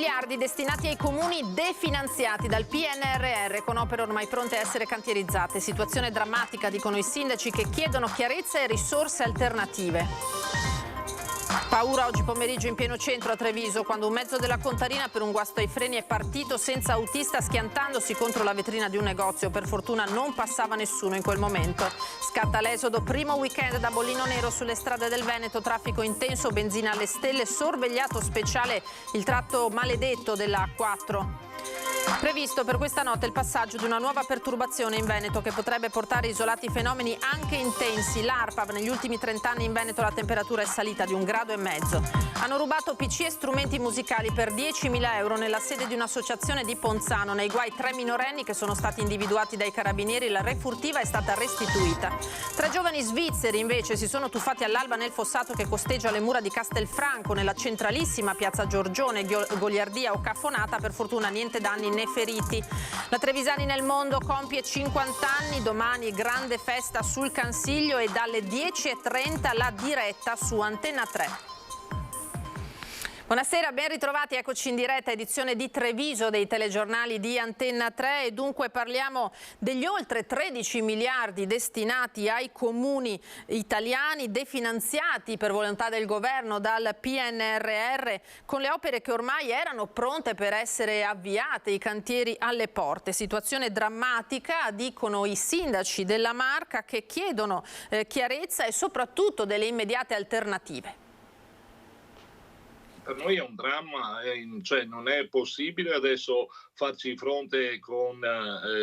miliardi destinati ai comuni definanziati dal PNRR con opere ormai pronte a essere cantierizzate. Situazione drammatica, dicono i sindaci, che chiedono chiarezza e risorse alternative. Paura oggi pomeriggio in pieno centro a Treviso, quando un mezzo della Contarina per un guasto ai freni è partito senza autista, schiantandosi contro la vetrina di un negozio. Per fortuna non passava nessuno in quel momento. Scatta l'esodo, primo weekend da bollino nero sulle strade del Veneto, traffico intenso, benzina alle stelle, sorvegliato speciale il tratto maledetto della A4. Previsto per questa notte il passaggio di una nuova perturbazione in Veneto che potrebbe portare isolati fenomeni anche intensi. L'ARPAV: negli ultimi 30 anni in Veneto la temperatura è salita di 1,5 gradi. Hanno rubato PC e strumenti musicali per 10.000 euro nella sede di un'associazione di Ponzano. Nei guai 3 minorenni che sono stati individuati dai carabinieri. La refurtiva è stata restituita. 3 giovani svizzeri invece si sono tuffati all'alba nel fossato che costeggia le mura di Castelfranco, nella centralissima piazza Giorgione. Goliardia o caffonata, per fortuna niente danni né feriti. La Trevisani nel mondo compie 50 anni, domani grande festa sul Cansiglio e dalle 10:30 la diretta su Antenna 3. Buonasera, ben ritrovati, eccoci in diretta, edizione di Treviso dei telegiornali di Antenna 3 e dunque parliamo degli oltre 13 miliardi destinati ai comuni italiani, definanziati per volontà del governo dal PNRR, con le opere che ormai erano pronte per essere avviate, i cantieri alle porte. Situazione drammatica, dicono i sindaci della Marca, che chiedono chiarezza e soprattutto delle immediate alternative. Per noi è un dramma, cioè non è possibile adesso farci fronte con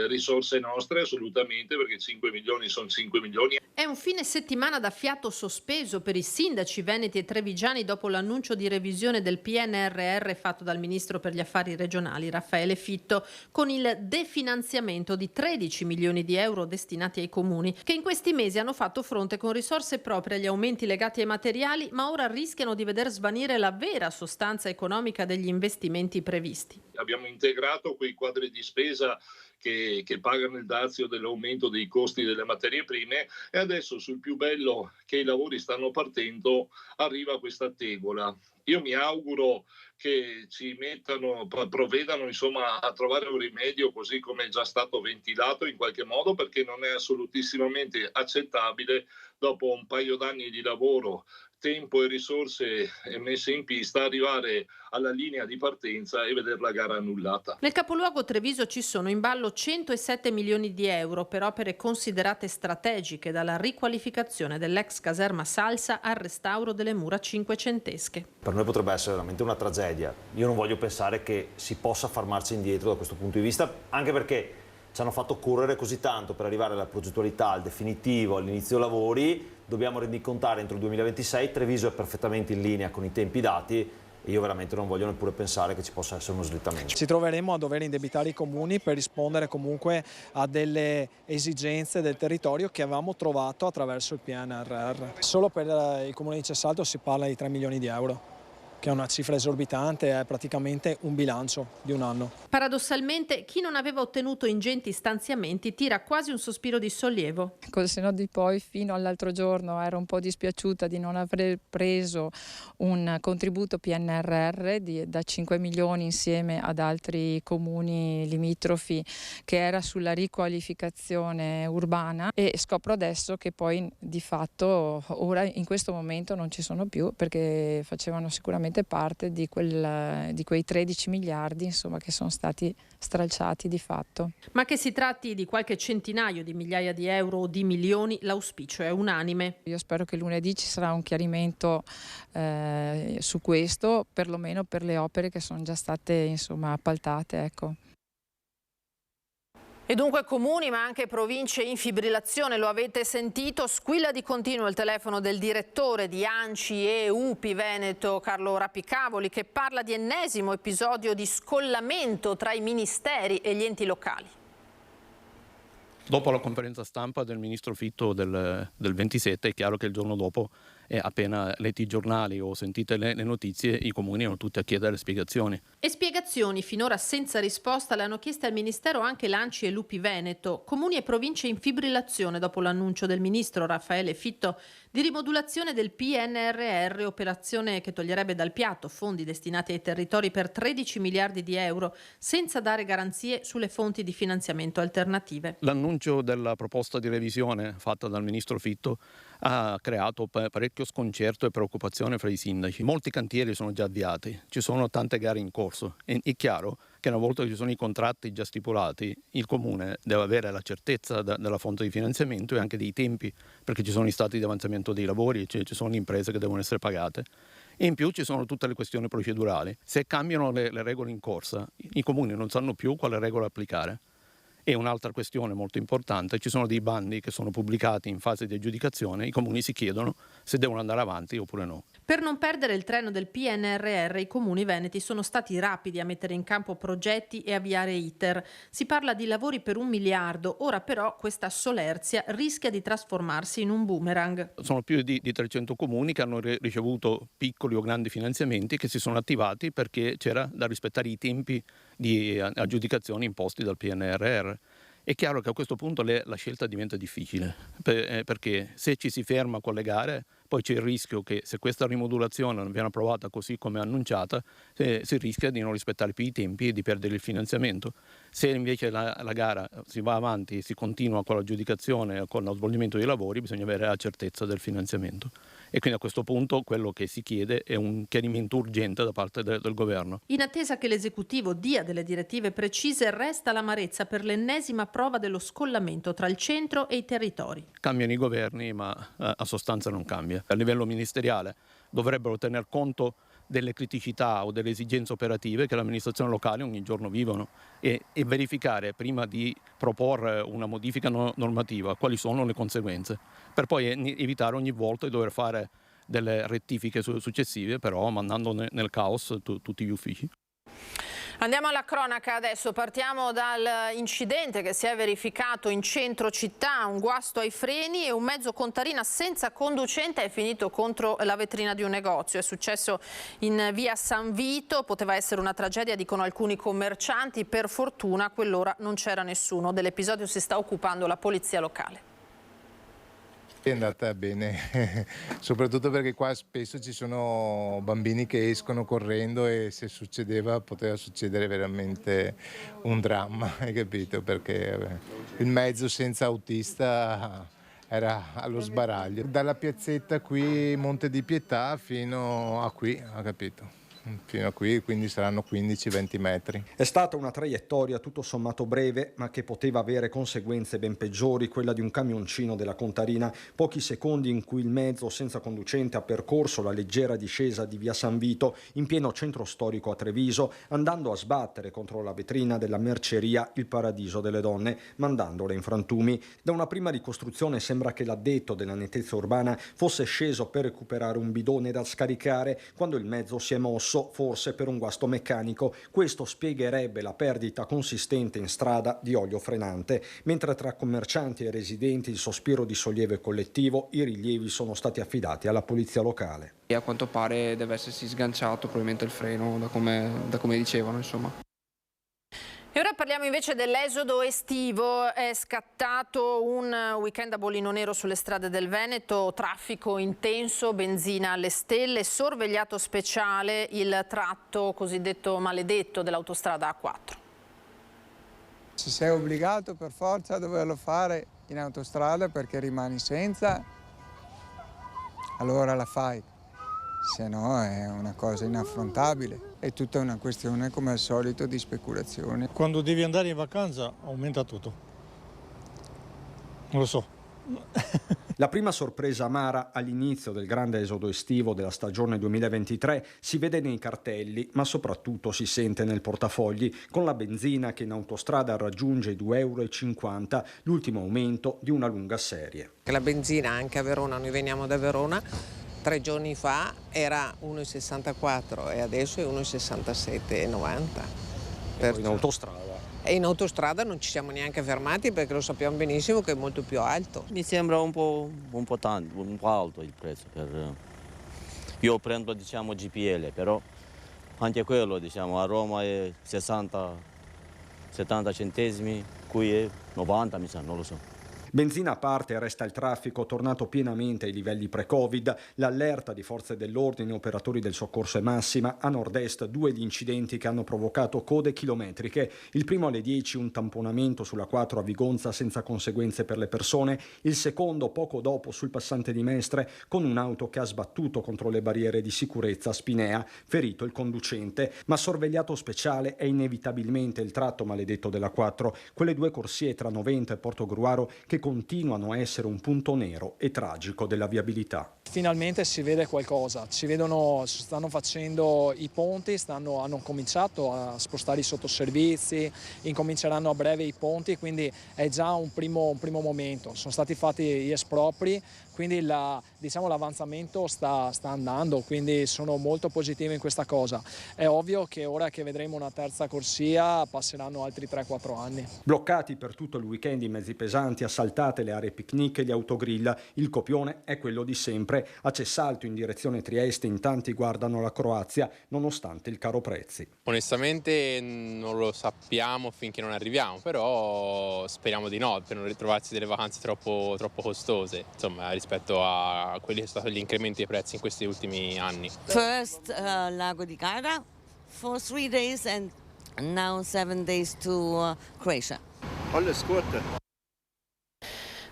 risorse nostre, assolutamente, perché 5 milioni sono 5 milioni. È un fine settimana da fiato sospeso per i sindaci veneti e trevigiani dopo l'annuncio di revisione del PNRR fatto dal ministro per gli affari regionali Raffaele Fitto, con il definanziamento di 13 milioni di euro destinati ai comuni, che in questi mesi hanno fatto fronte con risorse proprie agli aumenti legati ai materiali, ma ora rischiano di veder svanire la vera sostanza economica degli investimenti previsti. Abbiamo integrato quei quadri di spesa che pagano il dazio dell'aumento dei costi delle materie prime e adesso, sul più bello che i lavori stanno partendo, arriva questa tegola. Io mi auguro che provvedano insomma a trovare un rimedio, così come è già stato ventilato in qualche modo, perché non è assolutissimamente accettabile, dopo un paio d'anni di lavoro, tempo e risorse messe in pista, arrivare alla linea di partenza e vedere la gara annullata. Nel capoluogo Treviso ci sono in ballo 107 milioni di euro per opere considerate strategiche, dalla riqualificazione dell'ex caserma Salsa al restauro delle mura cinquecentesche. Per noi potrebbe essere veramente una tragedia. Io non voglio pensare che si possa far marcia indietro da questo punto di vista, anche perché ci hanno fatto correre così tanto per arrivare alla progettualità, al definitivo, all'inizio lavori. Dobbiamo rendicontare entro il 2026, Treviso è perfettamente in linea con i tempi dati e io veramente non voglio neppure pensare che ci possa essere uno slittamento. Ci troveremo a dover indebitare i comuni per rispondere comunque a delle esigenze del territorio che avevamo trovato attraverso il PNRR. Solo per il comune di Cessalto si parla di 3 milioni di euro. Che è una cifra esorbitante, è praticamente un bilancio di un anno. Paradossalmente, chi non aveva ottenuto ingenti stanziamenti tira quasi un sospiro di sollievo. Col senno di poi, fino all'altro giorno ero un po' dispiaciuta di non aver preso un contributo PNRR da 5 milioni insieme ad altri comuni limitrofi, che era sulla riqualificazione urbana, e scopro adesso che poi di fatto ora in questo momento non ci sono più, perché facevano sicuramente parte di quei 13 miliardi insomma, che sono stati stralciati di fatto. Ma che si tratti di qualche centinaio di migliaia di euro o di milioni, l'auspicio è unanime. Io spero che lunedì ci sarà un chiarimento su questo, perlomeno per le opere che sono già state insomma appaltate, ecco. E dunque comuni ma anche province in fibrillazione, lo avete sentito, squilla di continuo il telefono del direttore di ANCI e UPI Veneto, Carlo Rapicavoli, che parla di ennesimo episodio di scollamento tra i ministeri e gli enti locali. Dopo la conferenza stampa del ministro Fitto del 27 è chiaro che il giorno dopo e appena letti i giornali o sentite le notizie, i comuni hanno tutti a chiedere spiegazioni. E spiegazioni finora senza risposta le hanno chieste al Ministero anche l'ANCI e l'UPI Veneto. Comuni e province in fibrillazione dopo l'annuncio del ministro Raffaele Fitto di rimodulazione del PNRR, operazione che toglierebbe dal piatto fondi destinati ai territori per 13 miliardi di euro, senza dare garanzie sulle fonti di finanziamento alternative. L'annuncio della proposta di revisione fatta dal ministro Fitto ha creato parecchio sconcerto e preoccupazione fra i sindaci. Molti cantieri sono già avviati, ci sono tante gare in corso. È chiaro che una volta che ci sono i contratti già stipulati, il comune deve avere la certezza della fonte di finanziamento e anche dei tempi, perché ci sono i stati di avanzamento dei lavori, ci sono le imprese che devono essere pagate. E in più ci sono tutte le questioni procedurali. Se cambiano le regole in corsa, i comuni non sanno più quale regola applicare. E un'altra questione molto importante, ci sono dei bandi che sono pubblicati in fase di aggiudicazione, i comuni si chiedono se devono andare avanti oppure no. Per non perdere il treno del PNRR, i comuni veneti sono stati rapidi a mettere in campo progetti e avviare iter. Si parla di lavori per 1 miliardo, ora però questa solerzia rischia di trasformarsi in un boomerang. Sono più di 300 comuni che hanno ricevuto piccoli o grandi finanziamenti che si sono attivati perché c'era da rispettare i tempi di aggiudicazione imposti dal PNRR. È chiaro che a questo punto la scelta diventa difficile, perché se ci si ferma con le gare, poi c'è il rischio che se questa rimodulazione non viene approvata così come annunciata, si rischia di non rispettare più i tempi e di perdere il finanziamento. Se invece la gara si va avanti, si continua con l'aggiudicazione, con lo svolgimento dei lavori, bisogna avere la certezza del finanziamento. E quindi a questo punto quello che si chiede è un chiarimento urgente da parte del governo. In attesa che l'esecutivo dia delle direttive precise, resta l'amarezza per l'ennesima prova dello scollamento tra il centro e i territori. Cambiano i governi, ma a sostanza non cambia. A livello ministeriale dovrebbero tener conto delle criticità o delle esigenze operative che le amministrazioni locali ogni giorno vivono e verificare prima di proporre una modifica normativa quali sono le conseguenze, per poi evitare ogni volta di dover fare delle rettifiche successive, però mandando nel caos tutti gli uffici. Andiamo alla cronaca adesso, partiamo dall'incidente che si è verificato in centro città, un guasto ai freni e un mezzo contarina senza conducente è finito contro la vetrina di un negozio. È successo in via San Vito, poteva essere una tragedia, dicono alcuni commercianti, per fortuna a quell'ora non c'era nessuno. Dell'episodio si sta occupando la polizia locale. È andata bene, soprattutto perché qua spesso ci sono bambini che escono correndo e se succedeva poteva succedere veramente un dramma, hai capito? Perché il mezzo senza autista era allo sbaraglio. Dalla piazzetta qui Monte di Pietà fino a qui, ha capito? Fino a qui, quindi saranno 15-20 metri. È stata una traiettoria tutto sommato breve, ma che poteva avere conseguenze ben peggiori, quella di un camioncino della Contarina. Pochi secondi in cui il mezzo senza conducente ha percorso la leggera discesa di via San Vito, in pieno centro storico a Treviso, andando a sbattere contro la vetrina della merceria Il Paradiso delle Donne, mandandole in frantumi. Da una prima ricostruzione sembra che l'addetto della nettezza urbana fosse sceso per recuperare un bidone da scaricare quando il mezzo si è mosso, forse per un guasto meccanico. Questo spiegherebbe la perdita consistente in strada di olio frenante, mentre tra commercianti e residenti il sospiro di sollievo è collettivo, i rilievi sono stati affidati alla polizia locale. E a quanto pare deve essersi sganciato probabilmente il freno, da come dicevano, insomma. E ora parliamo invece dell'esodo estivo. È scattato un weekend a bollino nero sulle strade del Veneto, traffico intenso, benzina alle stelle, sorvegliato speciale il tratto cosiddetto maledetto dell'autostrada A4. Se sei obbligato per forza a doverlo fare in autostrada perché rimani senza, allora la fai, se no è una cosa inaffrontabile. È tutta una questione, come al solito, di speculazione. Quando devi andare in vacanza aumenta tutto. Non lo so. La prima sorpresa amara all'inizio del grande esodo estivo della stagione 2023 si vede nei cartelli, ma soprattutto si sente nel portafogli, con la benzina che in autostrada raggiunge i 2,50 €, l'ultimo aumento di una lunga serie. La benzina anche a Verona, noi veniamo da Verona, 3 giorni fa era 1,64 e adesso è 1,67,90. In autostrada? E in autostrada non ci siamo neanche fermati perché lo sappiamo benissimo che è molto più alto. Mi sembra un po' tanto, un po' alto il prezzo. Io prendo GPL, però anche quello a Roma è 60-70 centesimi, qui è 90 mi sa, non lo so. Benzina a parte, resta il traffico tornato pienamente ai livelli pre-Covid. L'allerta di forze dell'ordine e operatori del soccorso è massima. A nord-est 2 gli incidenti che hanno provocato code chilometriche. Il primo alle 10 un tamponamento sulla 4 a Vigonza senza conseguenze per le persone. Il secondo poco dopo sul passante di Mestre con un'auto che ha sbattuto contro le barriere di sicurezza a Spinea, ferito il conducente. Ma sorvegliato speciale è inevitabilmente il tratto maledetto della 4. Quelle 2 corsie tra Noventa e Portogruaro che continuano a essere un punto nero e tragico della viabilità. Finalmente si vede qualcosa, stanno facendo i ponti, hanno cominciato a spostare i sottoservizi, incominceranno a breve i ponti, quindi è già un primo momento. Sono stati fatti gli espropri, quindi l'avanzamento sta andando, quindi sono molto positivo in questa cosa. È ovvio che ora che vedremo una terza corsia passeranno altri 3-4 anni. Bloccati per tutto il weekend i mezzi pesanti, assaltate le aree picnic e gli autogrill. Il copione è quello di sempre. A Cessalto in direzione Trieste in tanti guardano la Croazia nonostante il caro prezzi. Onestamente non lo sappiamo finché non arriviamo, però speriamo di no, per non ritrovarsi delle vacanze troppo costose, insomma, rispetto a quelli che sono stati gli incrementi dei prezzi in questi ultimi anni. First Lago di Garda for 3 days and now 7 days to Croatia. Alles Gute.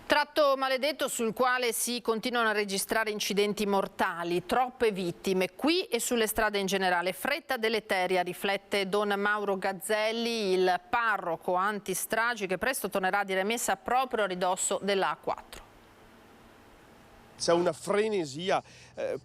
Tratto maledetto sul quale si continuano a registrare incidenti mortali, troppe vittime qui e sulle strade in generale. Fretta deleteria, riflette Don Mauro Gazzelli, il parroco antistragi che presto tornerà di rimessa proprio a ridosso della A4. C'è una frenesia,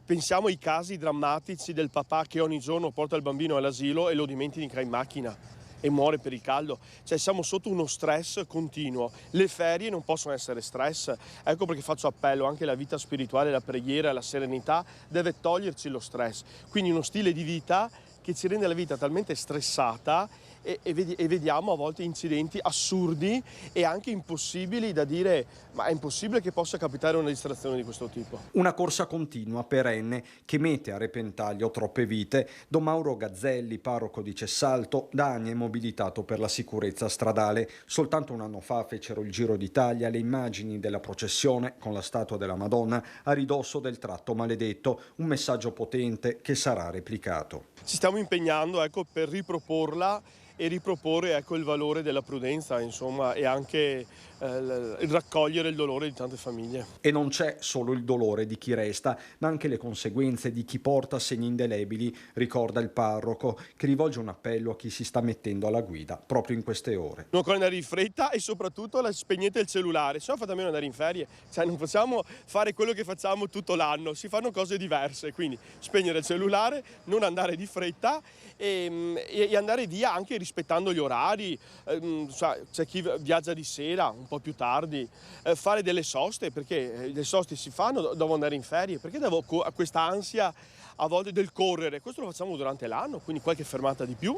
pensiamo ai casi drammatici del papà che ogni giorno porta il bambino all'asilo e lo dimentica in macchina e muore per il caldo. Cioè siamo sotto uno stress continuo. Le ferie non possono essere stress. Ecco perché faccio appello anche alla vita spirituale, la preghiera, la serenità deve toglierci lo stress. Quindi uno stile di vita che ci rende la vita talmente stressata e vediamo a volte incidenti assurdi e anche impossibili da dire ma è impossibile che possa capitare una distrazione di questo tipo. Una corsa continua, perenne, che mette a repentaglio troppe vite. Don Mauro Gazzelli, parroco di Cessalto, da anni è mobilitato per la sicurezza stradale. Soltanto un anno fa fecero il Giro d'Italia le immagini della processione con la statua della Madonna a ridosso del tratto maledetto, un messaggio potente che sarà replicato. Ci stiamo impegnando per riproporla e riproporre il valore della prudenza, insomma, e anche il raccogliere il dolore di tante famiglie. E non c'è solo il dolore di chi resta, ma anche le conseguenze di chi porta segni indelebili, ricorda il parroco, che rivolge un appello a chi si sta mettendo alla guida proprio in queste ore. Non occorre andare in fretta e soprattutto spegnete il cellulare, se no fate a meno andare in ferie, cioè non facciamo fare quello che facciamo tutto l'anno, si fanno cose diverse, quindi spegnere il cellulare, non andare di fretta e andare via anche rispettando gli orari. C'è chi viaggia di sera, un po' più tardi, fare delle soste, perché le soste si fanno, devo andare in ferie, perché devo questa ansia a volte del correre. Questo lo facciamo durante l'anno, quindi qualche fermata di più,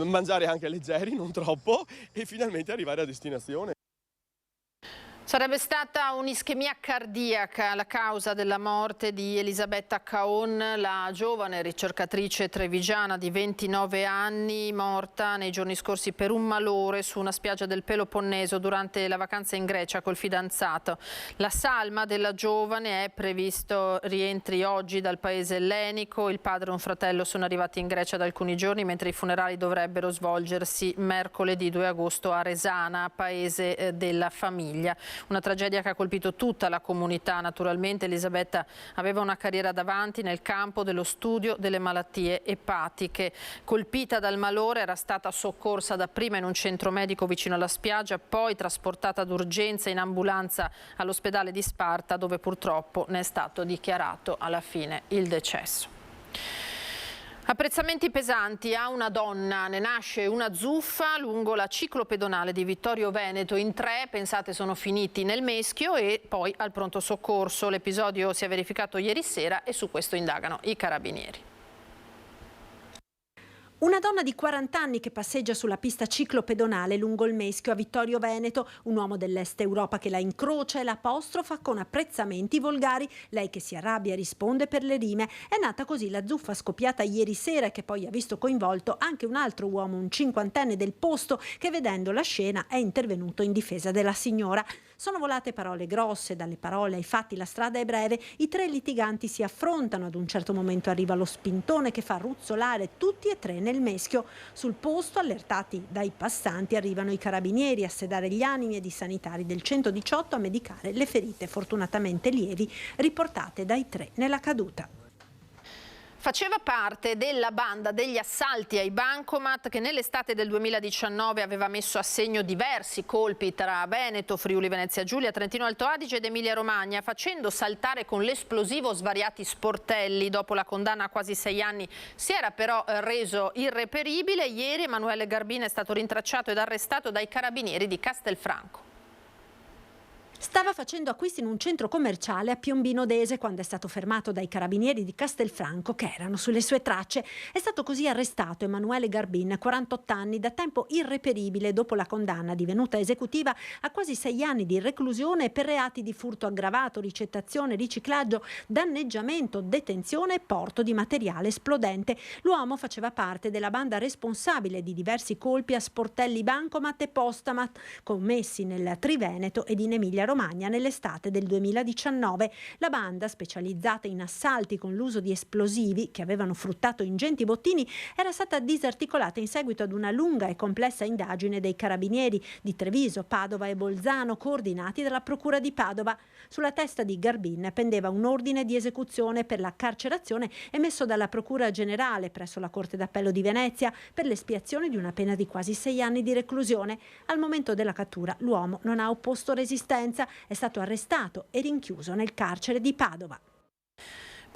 mangiare anche leggeri, non troppo, e finalmente arrivare a destinazione. Sarebbe stata un'ischemia cardiaca la causa della morte di Elisabetta Caon, la giovane ricercatrice trevigiana di 29 anni, morta nei giorni scorsi per un malore su una spiaggia del Peloponneso durante la vacanza in Grecia col fidanzato. La salma della giovane è previsto rientri oggi dal paese ellenico. Il padre e un fratello sono arrivati in Grecia da alcuni giorni, mentre i funerali dovrebbero svolgersi mercoledì 2 agosto a Resana, paese della famiglia. Una tragedia che ha colpito tutta la comunità. Naturalmente Elisabetta aveva una carriera davanti nel campo dello studio delle malattie epatiche. Colpita dal malore era stata soccorsa dapprima in un centro medico vicino alla spiaggia, poi trasportata d'urgenza in ambulanza all'ospedale di Sparta, dove purtroppo ne è stato dichiarato alla fine il decesso. Apprezzamenti pesanti a una donna, ne nasce una zuffa lungo la ciclopedonale di Vittorio Veneto. In 3, pensate, sono finiti nel Meschio e poi al pronto soccorso. L'episodio si è verificato ieri sera e su questo indagano i carabinieri. Una donna di 40 anni che passeggia sulla pista ciclopedonale lungo il Meschio a Vittorio Veneto, un uomo dell'est Europa che la incrocia e la apostrofa con apprezzamenti volgari, lei che si arrabbia e risponde per le rime. È nata così la zuffa scoppiata ieri sera e che poi ha visto coinvolto anche un altro uomo, un cinquantenne del posto, che vedendo la scena è intervenuto in difesa della signora. Sono volate parole grosse, dalle parole ai fatti la strada è breve, i tre litiganti si affrontano, ad un certo momento arriva lo spintone che fa ruzzolare tutti e tre nel Meschio. Sul posto, allertati dai passanti, arrivano i carabinieri a sedare gli animi ed i sanitari del 118 a medicare le ferite fortunatamente lievi riportate dai tre nella caduta. Faceva parte della banda degli assalti ai bancomat che nell'estate del 2019 aveva messo a segno diversi colpi tra Veneto, Friuli Venezia Giulia, Trentino Alto Adige ed Emilia Romagna, facendo saltare con l'esplosivo svariati sportelli. Dopo la condanna a quasi 6 anni si era però reso irreperibile. Ieri Emanuele Garbin è stato rintracciato ed arrestato dai carabinieri di Castelfranco. Stava facendo acquisti in un centro commerciale a Piombino Dese quando è stato fermato dai carabinieri di Castelfranco che erano sulle sue tracce. È stato così arrestato Emanuele Garbin, 48 anni, da tempo irreperibile dopo la condanna divenuta esecutiva a quasi 6 anni di reclusione per reati di furto aggravato, ricettazione, riciclaggio, danneggiamento, detenzione e porto di materiale esplodente. L'uomo faceva parte della banda responsabile di diversi colpi a sportelli bancomat e postamat commessi nel Triveneto ed in Emilia Romagna nell'estate del 2019. La banda, specializzata in assalti con l'uso di esplosivi che avevano fruttato ingenti bottini, era stata disarticolata in seguito ad una lunga e complessa indagine dei carabinieri di Treviso, Padova e Bolzano, coordinati dalla Procura di Padova. Sulla testa di Garbin pendeva un ordine di esecuzione per la carcerazione emesso dalla Procura Generale presso la Corte d'Appello di Venezia per l'espiazione di una pena di quasi 6 anni di reclusione. Al momento della cattura l'uomo non ha opposto resistenza, è stato arrestato e rinchiuso nel carcere di Padova.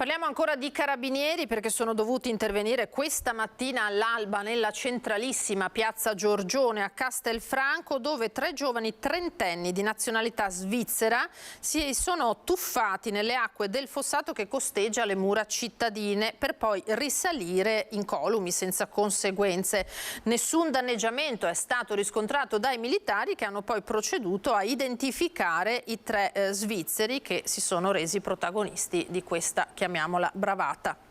Parliamo ancora di carabinieri perché sono dovuti intervenire questa mattina all'alba nella centralissima piazza Giorgione a Castelfranco, dove 3 giovani trentenni di nazionalità svizzera si sono tuffati nelle acque del fossato che costeggia le mura cittadine per poi risalire incolumi senza conseguenze. Nessun danneggiamento è stato riscontrato dai militari che hanno poi proceduto a identificare i 3 svizzeri che si sono resi protagonisti di questa, chiamiamola, bravata.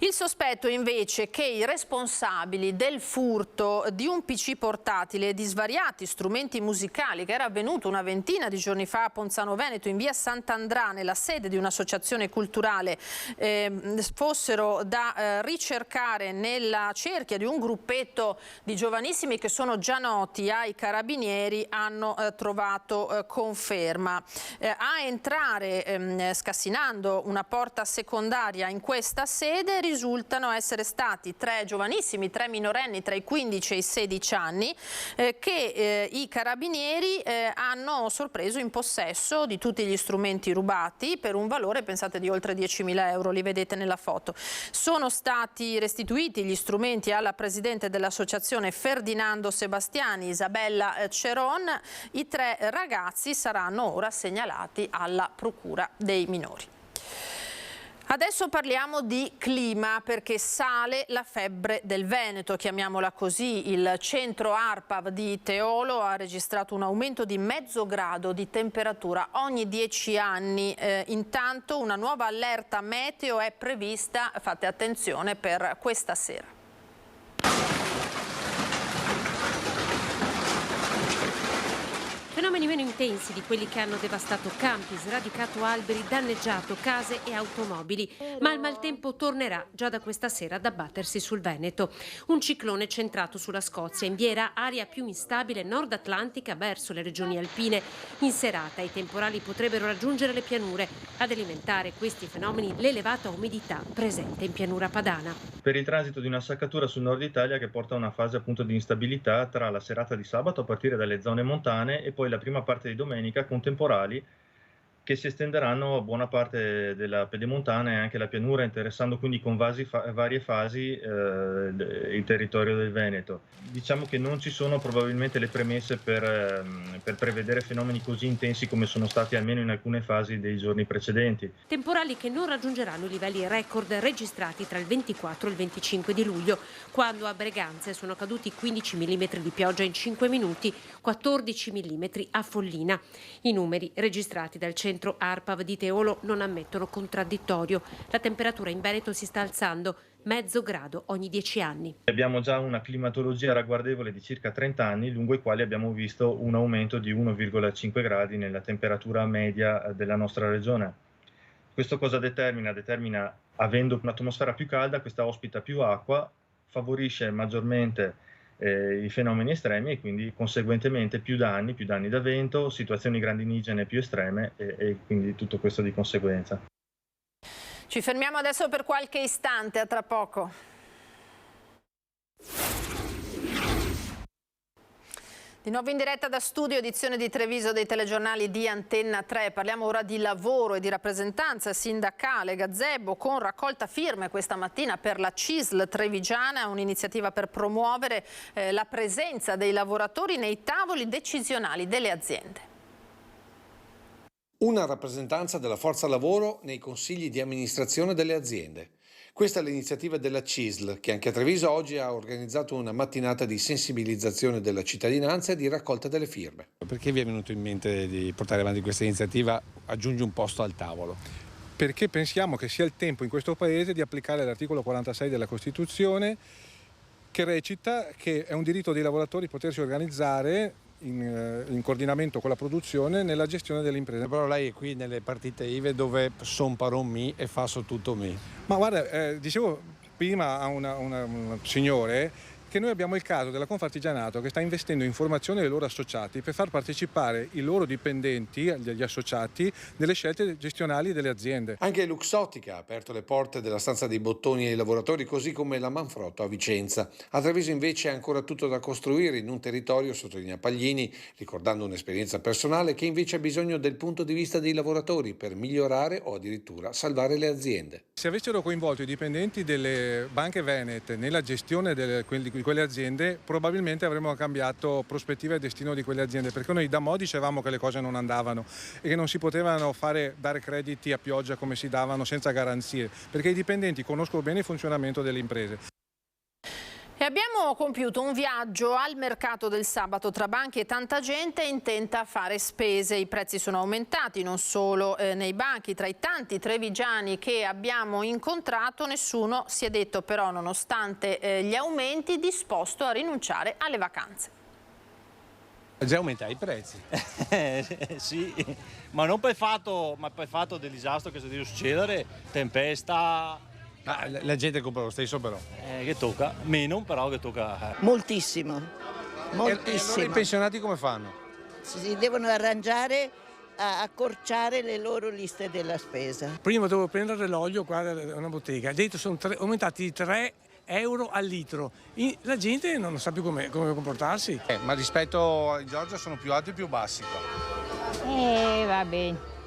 Il sospetto invece che i responsabili del furto di un PC portatile e di svariati strumenti musicali che era avvenuto una ventina di giorni fa a Ponzano Veneto in via Sant'Andrà nella sede di un'associazione culturale fossero da ricercare nella cerchia di un gruppetto di giovanissimi che sono già noti ai carabinieri hanno trovato conferma. A entrare scassinando una porta secondaria in questa sede risultano essere stati 3 giovanissimi, 3 minorenni tra i 15 e i 16 anni che i carabinieri hanno sorpreso in possesso di tutti gli strumenti rubati per un valore, pensate, di oltre 10.000 euro, li vedete nella foto. Sono stati restituiti gli strumenti alla presidente dell'associazione Ferdinando Sebastiani, Isabella Ceron. I 3 ragazzi saranno ora segnalati alla Procura dei minori. Adesso parliamo di clima perché sale la febbre del Veneto, chiamiamola così. Il centro ARPAV di Teolo ha registrato un aumento di mezzo grado di temperatura ogni 10 anni. Intanto una nuova allerta meteo è prevista, fate attenzione, per questa sera. Fenomeni meno intensi di quelli che hanno devastato campi, sradicato alberi, danneggiato case e automobili. Ma il maltempo tornerà già da questa sera ad abbattersi sul Veneto. Un ciclone centrato sulla Scozia invierà aria più instabile nord atlantica verso le regioni alpine. In serata i temporali potrebbero raggiungere le pianure. Ad alimentare questi fenomeni l'elevata umidità presente in pianura padana. Per il transito di una saccatura sul nord Italia che porta a una fase appunto di instabilità tra la serata di sabato a partire dalle zone montane e poi la prima parte di domenica con temporali che si estenderanno a buona parte della pedemontana e anche la pianura, interessando quindi con varie fasi il territorio del Veneto. Diciamo che non ci sono probabilmente le premesse per prevedere fenomeni così intensi come sono stati almeno in alcune fasi dei giorni precedenti. Temporali che non raggiungeranno i livelli record registrati tra il 24 e il 25 di luglio, quando a Breganze sono caduti 15 mm di pioggia in 5 minuti, 14 mm a Follina. I numeri registrati dal centro ARPAV di Teolo non ammettono contraddittorio. La temperatura in Veneto si sta alzando, mezzo grado ogni 10 anni. Abbiamo già una climatologia ragguardevole di circa 30 anni, lungo i quali abbiamo visto un aumento di 1,5 gradi nella temperatura media della nostra regione. Questo cosa determina? Determina, avendo un'atmosfera più calda, questa ospita più acqua, favorisce maggiormente i fenomeni estremi e quindi conseguentemente più danni da vento, situazioni grandinigene più estreme e quindi tutto questo di conseguenza. Ci fermiamo adesso per qualche istante, a tra poco. Di nuovo in diretta da studio, edizione di Treviso dei telegiornali di Antenna 3. Parliamo ora di lavoro e di rappresentanza sindacale. Gazebo con raccolta firme questa mattina per la CISL trevigiana, un'iniziativa per promuovere la presenza dei lavoratori nei tavoli decisionali delle aziende. Una rappresentanza della forza lavoro nei consigli di amministrazione delle aziende. Questa è l'iniziativa della CISL, che anche a Treviso oggi ha organizzato una mattinata di sensibilizzazione della cittadinanza e di raccolta delle firme. Perché vi è venuto in mente di portare avanti questa iniziativa Aggiungi un posto al tavolo? Perché pensiamo che sia il tempo in questo Paese di applicare l'articolo 46 della Costituzione, che recita che è un diritto dei lavoratori potersi organizzare in coordinamento con la produzione nella gestione delle imprese. Però lei è qui nelle partite IVE dove son paron mi e fasso tutto mi. Ma guarda, dicevo prima a una signore che noi abbiamo il caso della Confartigianato che sta investendo in formazione dei loro associati per far partecipare i loro dipendenti, gli associati, nelle scelte gestionali delle aziende. Anche Luxottica ha aperto le porte della stanza dei bottoni ai lavoratori, così come la Manfrotto a Vicenza. A Treviso invece è ancora tutto da costruire in un territorio, sottolinea Paglini, ricordando un'esperienza personale, che invece ha bisogno del punto di vista dei lavoratori per migliorare o addirittura salvare le aziende. Se avessero coinvolto i dipendenti delle banche venete nella gestione di quelle aziende, probabilmente avremmo cambiato prospettiva e destino di quelle aziende, perché noi da mo' dicevamo che le cose non andavano e che non si potevano dare crediti a pioggia come si davano senza garanzie, perché i dipendenti conoscono bene il funzionamento delle imprese. E abbiamo compiuto un viaggio al mercato del sabato tra banchi e tanta gente intenta a fare spese. I prezzi sono aumentati non solo nei banchi. Tra i tanti trevigiani che abbiamo incontrato nessuno si è detto però, nonostante gli aumenti, disposto a rinunciare alle vacanze. Già aumentare i prezzi. Sì, ma non per fatto del disastro che sta di succedere, tempesta. La gente compra lo stesso però. Che tocca, meno però che tocca. Moltissimo, moltissimo. E allora i pensionati come fanno? Si devono arrangiare a accorciare le loro liste della spesa. Prima dovevo prendere l'olio qua da una bottega, dentro sono aumentati di 3 euro al litro. La gente non sa più come comportarsi. Ma rispetto a Giorgia sono più alti o più bassi qua? Va bene.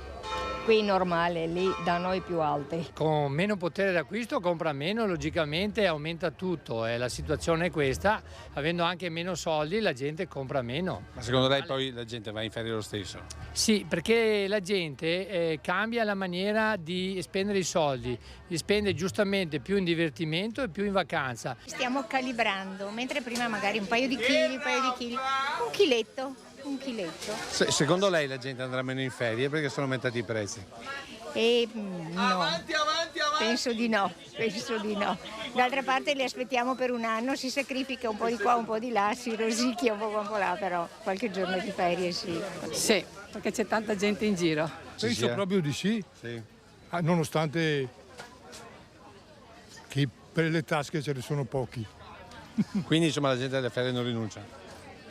Qui normale, lì da noi più alti. Con meno potere d'acquisto compra meno, logicamente aumenta tutto. La situazione è questa, avendo anche meno soldi la gente compra meno. Ma secondo lei poi la gente va in ferie lo stesso? Sì, perché la gente cambia la maniera di spendere i soldi, li spende giustamente più in divertimento e più in vacanza. Stiamo calibrando, mentre prima magari un paio di chili, un chiletto. Secondo lei la gente andrà meno in ferie perché sono aumentati i prezzi? No, penso di no. D'altra parte li aspettiamo per un anno, si sacrifica un po' di qua, un po' di là, si rosicchia un po' là, però qualche giorno di ferie sì. Sì, perché c'è tanta gente in giro. Penso proprio di sì. Nonostante che per le tasche ce ne sono pochi. Quindi insomma la gente alle ferie non rinuncia?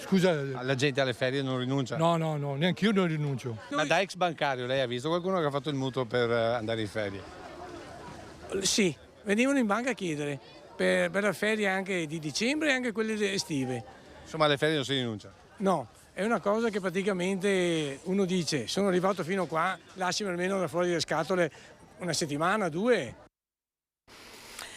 Scusa? La gente alle ferie non rinuncia? No, neanche io non rinuncio. Ma da ex bancario lei ha visto qualcuno che ha fatto il mutuo per andare in ferie? Sì, venivano in banca a chiedere per la ferie anche di dicembre e anche quelle estive. Insomma alle ferie non si rinuncia? No, è una cosa che praticamente uno dice: sono arrivato fino qua, lasciami almeno da fuori le scatole una settimana, 2.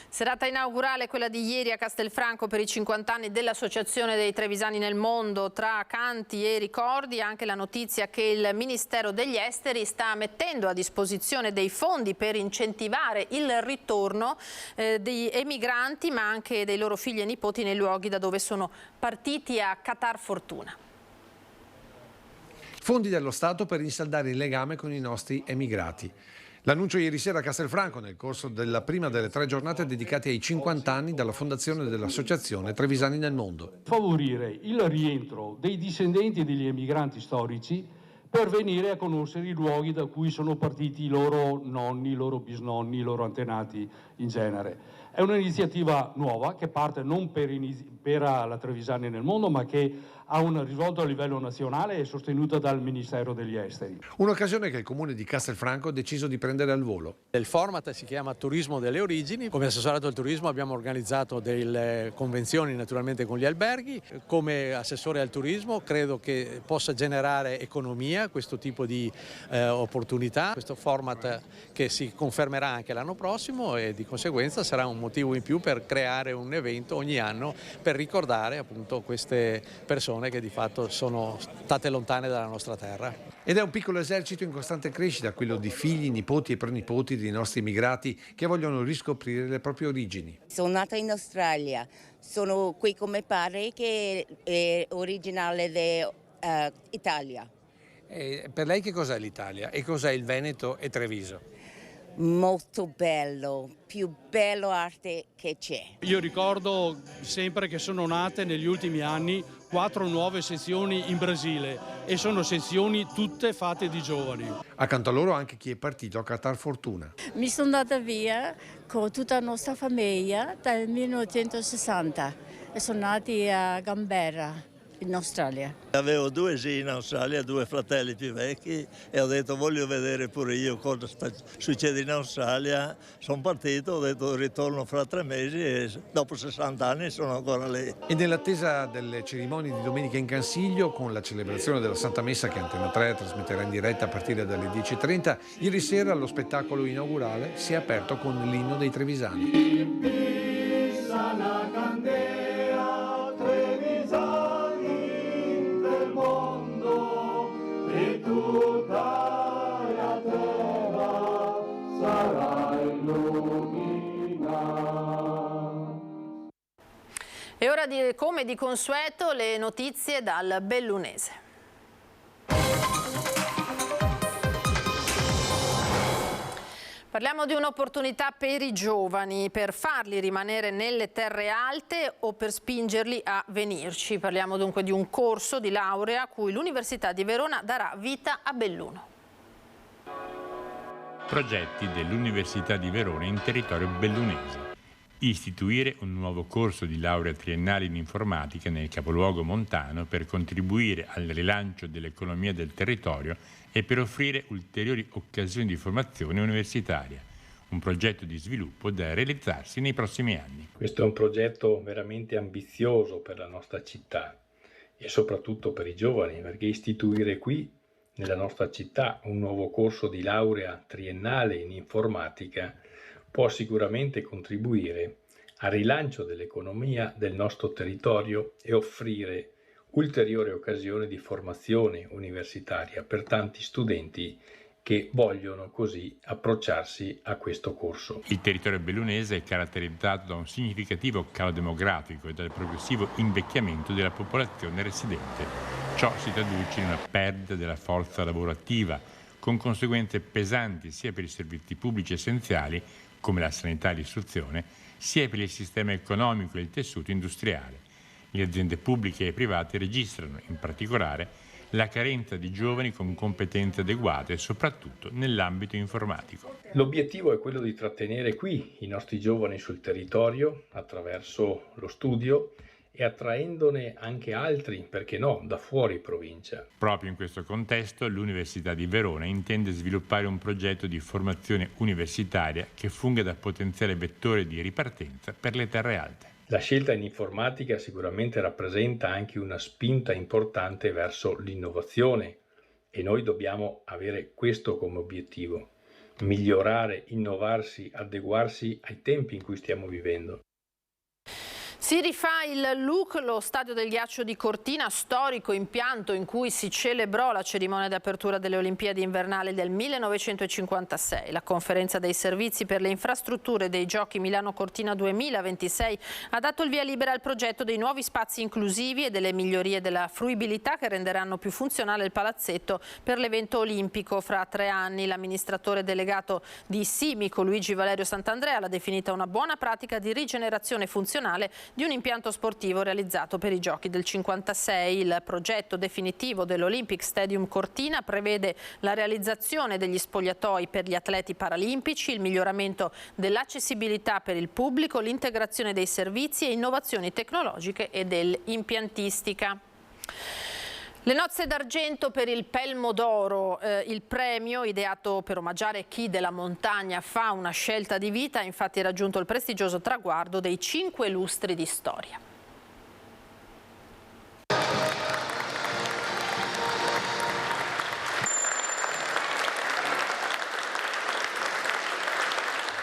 Serata inaugurale quella di ieri a Castelfranco per i 50 anni dell'Associazione dei Trevisani nel Mondo. Tra canti e ricordi anche la notizia che il Ministero degli Esteri sta mettendo a disposizione dei fondi per incentivare il ritorno di emigranti, ma anche dei loro figli e nipoti nei luoghi da dove sono partiti a Qatar Fortuna. Fondi dello Stato per rinsaldare il legame con i nostri emigrati. L'annuncio ieri sera a Castelfranco nel corso della prima delle 3 giornate dedicate ai 50 anni dalla fondazione dell'Associazione Trevisani nel Mondo. Favorire il rientro dei discendenti degli emigranti storici per venire a conoscere i luoghi da cui sono partiti i loro nonni, i loro bisnonni, i loro antenati in genere. È un'iniziativa nuova che parte non per la Trevisani nel Mondo, ma che ha un risvolto a livello nazionale e sostenuta dal Ministero degli Esteri. Un'occasione che il Comune di Castelfranco ha deciso di prendere al volo. Il format si chiama Turismo delle Origini. Come assessorato al turismo abbiamo organizzato delle convenzioni naturalmente con gli alberghi. Come assessore al turismo credo che possa generare economia questo tipo di opportunità. Questo format che si confermerà anche l'anno prossimo e di conseguenza sarà un motivo in più per creare un evento ogni anno per ricordare appunto queste persone che di fatto sono state lontane dalla nostra terra. Ed è un piccolo esercito in costante crescita, quello di figli, nipoti e pronipoti dei nostri immigrati che vogliono riscoprire le proprie origini. Sono nata in Australia, sono qui come padre che è originale dell'Italia. Per lei che cos'è l'Italia e cos'è il Veneto e Treviso? Molto bello, più bello arte che c'è. Io ricordo sempre che sono nate negli ultimi anni 4 nuove sezioni in Brasile e sono sezioni tutte fatte di giovani. Accanto a loro anche chi è partito a Qatar Fortuna. Mi sono andata via con tutta la nostra famiglia dal 1960 e sono nati a Canberra, in Australia. Avevo 2 zii in Australia, 2 fratelli più vecchi e ho detto voglio vedere pure io cosa succede in Australia. Sono partito, ho detto ritorno fra 3 mesi e dopo 60 anni sono ancora lì. E nell'attesa delle cerimonie di domenica in Cansiglio, con la celebrazione della Santa Messa che Antena 3 trasmetterà in diretta a partire dalle 10:30, ieri sera lo spettacolo inaugurale si è aperto con l'inno dei Trevisani. E ora, come di consueto, le notizie dal Bellunese. Parliamo di un'opportunità per i giovani, per farli rimanere nelle terre alte o per spingerli a venirci. Parliamo dunque di un corso di laurea a cui l'Università di Verona darà vita a Belluno. Progetti dell'Università di Verona in territorio bellunese. Istituire un nuovo corso di laurea triennale in informatica nel capoluogo montano per contribuire al rilancio dell'economia del territorio e per offrire ulteriori occasioni di formazione universitaria. Un progetto di sviluppo da realizzarsi nei prossimi anni. Questo è un progetto veramente ambizioso per la nostra città e soprattutto per i giovani, perché istituire qui nella nostra città un nuovo corso di laurea triennale in informatica può sicuramente contribuire al rilancio dell'economia del nostro territorio e offrire ulteriori occasioni di formazione universitaria per tanti studenti che vogliono così approcciarsi a questo corso. Il territorio bellunese è caratterizzato da un significativo calo demografico e dal progressivo invecchiamento della popolazione residente. Ciò si traduce in una perdita della forza lavorativa, con conseguenze pesanti sia per i servizi pubblici essenziali come la sanità e l'istruzione, sia per il sistema economico e il tessuto industriale. Le aziende pubbliche e private registrano, in particolare, la carenza di giovani con competenze adeguate, soprattutto nell'ambito informatico. L'obiettivo è quello di trattenere qui i nostri giovani sul territorio attraverso lo studio e attraendone anche altri, perché no, da fuori provincia. Proprio in questo contesto l'Università di Verona intende sviluppare un progetto di formazione universitaria che funga da potenziale vettore di ripartenza per le terre alte. La scelta in informatica sicuramente rappresenta anche una spinta importante verso l'innovazione e noi dobbiamo avere questo come obiettivo: migliorare, innovarsi, adeguarsi ai tempi in cui stiamo vivendo. Si rifà il look lo Stadio del Ghiaccio di Cortina, storico impianto in cui si celebrò la cerimonia di apertura delle Olimpiadi invernali del 1956. La conferenza dei servizi per le infrastrutture dei Giochi Milano-Cortina 2026 ha dato il via libera al progetto dei nuovi spazi inclusivi e delle migliorie della fruibilità che renderanno più funzionale il palazzetto per l'evento olimpico fra 3 anni. L'amministratore delegato di Simico, Luigi Valerio Sant'Andrea, l'ha definita una buona pratica di rigenerazione funzionale di un impianto sportivo realizzato per i Giochi del 56. Il progetto definitivo dell'Olympic Stadium Cortina prevede la realizzazione degli spogliatoi per gli atleti paralimpici, il miglioramento dell'accessibilità per il pubblico, l'integrazione dei servizi e innovazioni tecnologiche e dell'impiantistica. Le nozze d'argento per il Pelmo d'Oro, il premio ideato per omaggiare chi della montagna fa una scelta di vita, ha infatti raggiunto il prestigioso traguardo dei 5 lustri di storia.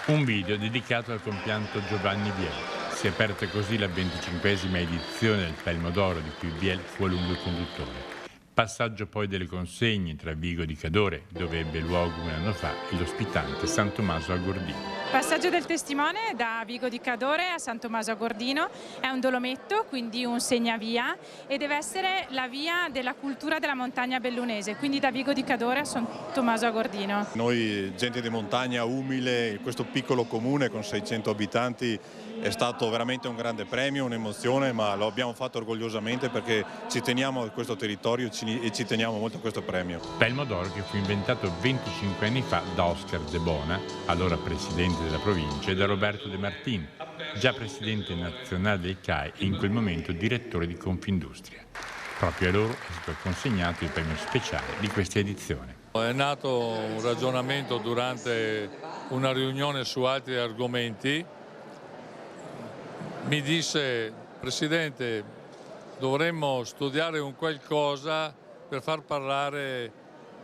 Un video dedicato al compianto Giovanni Biel. Si è aperta così la 25esima edizione del Pelmo d'Oro, di cui Biel fu a lungo conduttore. Passaggio poi delle consegne tra Vigo di Cadore, dove ebbe luogo un anno fa, e l'ospitante San Tommaso a Gordino. Passaggio del testimone da Vigo di Cadore a San Tommaso a Gordino. È un dolometto, quindi un segnavia, e deve essere la via della cultura della montagna bellunese, quindi da Vigo di Cadore a San Tommaso a Gordino. Noi, gente di montagna umile, questo piccolo comune con 600 abitanti, è stato veramente un grande premio, un'emozione, ma lo abbiamo fatto orgogliosamente perché ci teniamo a questo territorio e ci teniamo molto a questo premio. Pelmo d'Oro che fu inventato 25 anni fa da Oscar De Bona, allora presidente della provincia, e da Roberto De Martin, già presidente nazionale del CAI e in quel momento direttore di Confindustria. Proprio a loro è stato consegnato il premio speciale di questa edizione. È nato un ragionamento durante una riunione su altri argomenti. Mi disse: Presidente, dovremmo studiare un qualcosa per far parlare,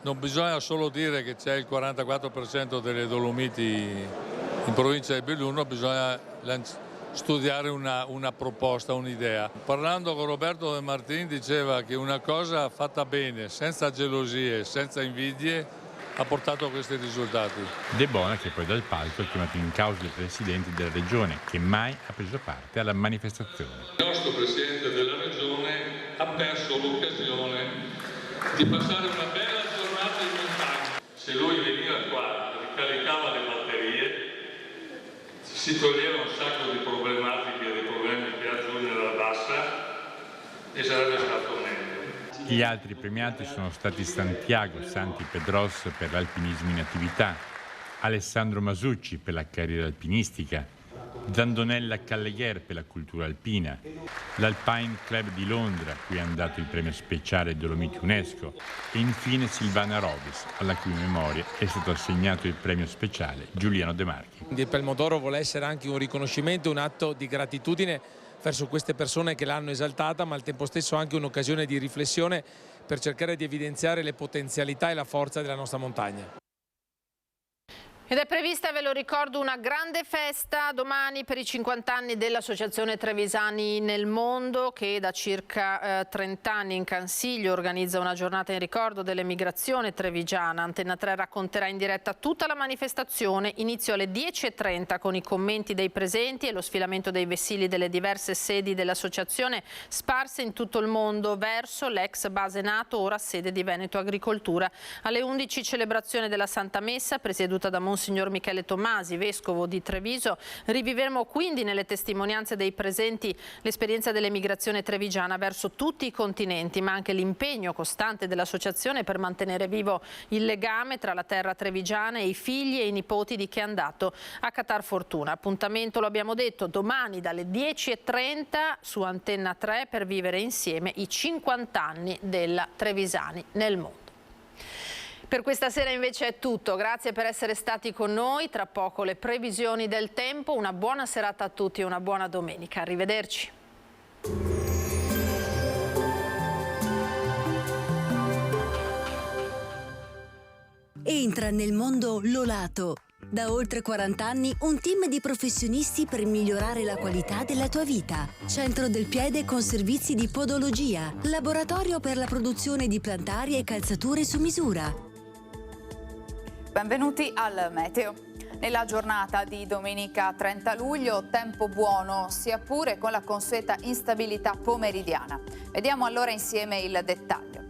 non bisogna solo dire che c'è il 44% delle Dolomiti in provincia di Belluno, bisogna studiare una proposta, un'idea. Parlando con Roberto De Martin diceva che una cosa fatta bene, senza gelosie, senza invidie, ha portato a questi risultati. De Bona, che poi dal palco ha chiamato in causa il presidente della regione, che mai ha preso parte alla manifestazione. Il nostro presidente della regione ha perso l'occasione di passare una bella giornata in montagna. Se lui veniva qua, ricaricava le batterie, si toglieva un sacco di problematiche, dei problemi che ha giù nella bassa, e sarebbe stato meglio. Gli altri premiati sono stati Santiago Santi Pedros per l'alpinismo in attività, Alessandro Masucci per la carriera alpinistica, Dandonella Callegher per la cultura alpina, l'Alpine Club di Londra, a cui è andato il premio speciale Dolomiti UNESCO, e infine Silvana Robis, alla cui memoria è stato assegnato il premio speciale Giuliano De Marchi. Il Pelmo d'Oro vuole essere anche un riconoscimento, un atto di gratitudine verso queste persone che l'hanno esaltata, ma al tempo stesso anche un'occasione di riflessione per cercare di evidenziare le potenzialità e la forza della nostra montagna. Ed è prevista, ve lo ricordo, una grande festa domani per i 50 anni dell'Associazione Trevisani nel Mondo, che da circa 30 anni in Cansiglio organizza una giornata in ricordo dell'emigrazione trevigiana. Antena 3 racconterà in diretta tutta la manifestazione, inizio alle 10:30 con i commenti dei presenti e lo sfilamento dei vessilli delle diverse sedi dell'associazione sparse in tutto il mondo verso l'ex base NATO, ora sede di Veneto Agricoltura. Alle 11 celebrazione della Santa Messa presieduta da Monsignor Michele Tommasi, vescovo di Treviso. Riviveremo quindi nelle testimonianze dei presenti l'esperienza dell'emigrazione trevigiana verso tutti i continenti, ma anche l'impegno costante dell'associazione per mantenere vivo il legame tra la terra trevigiana e i figli e i nipoti di chi è andato a catar fortuna. Appuntamento, lo abbiamo detto, domani dalle 10:30 su Antena 3 per vivere insieme i 50 anni della Trevisani nel mondo. Per questa sera invece è tutto, grazie per essere stati con noi, tra poco le previsioni del tempo, una buona serata a tutti e una buona domenica, arrivederci. Entra nel mondo Lolato. Da oltre 40 anni un team di professionisti per migliorare la qualità della tua vita. Centro del piede con servizi di podologia, laboratorio per la produzione di plantari e calzature su misura. Benvenuti al meteo. Nella giornata di domenica 30 luglio, tempo buono, sia pure con la consueta instabilità pomeridiana. Vediamo allora insieme il dettaglio.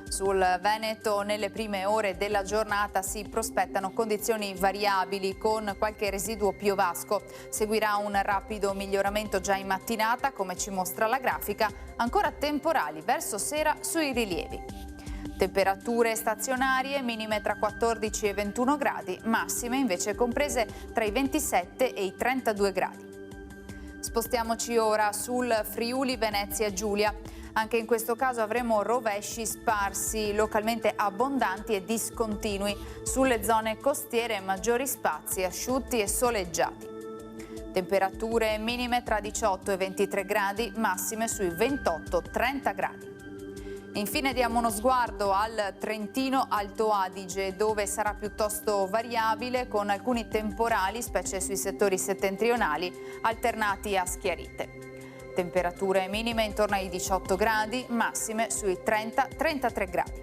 Sul Veneto nelle prime ore della giornata si prospettano condizioni variabili con qualche residuo piovasco. Seguirà un rapido miglioramento già in mattinata, come ci mostra la grafica, ancora temporali verso sera sui rilievi. Temperature stazionarie, minime tra 14 e 21 gradi, massime invece comprese tra i 27 e i 32 gradi. Spostiamoci ora sul Friuli Venezia Giulia. Anche in questo caso avremo rovesci sparsi, localmente abbondanti e discontinui. Sulle zone costiere maggiori spazi asciutti e soleggiati. Temperature minime tra 18 e 23 gradi, massime sui 28-30 gradi. Infine diamo uno sguardo al Trentino Alto Adige, dove sarà piuttosto variabile con alcuni temporali, specie sui settori settentrionali, alternati a schiarite. Temperature minime intorno ai 18 gradi, massime sui 30-33 gradi.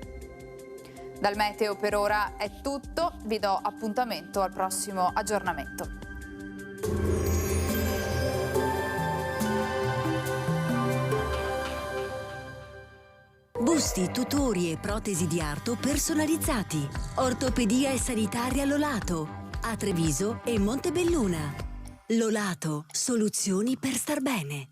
Dal meteo per ora è tutto, vi do appuntamento al prossimo aggiornamento. Busti, tutori e protesi di arto personalizzati. Ortopedia e sanitaria Lolato. A Treviso e Montebelluna. Lolato, soluzioni per star bene.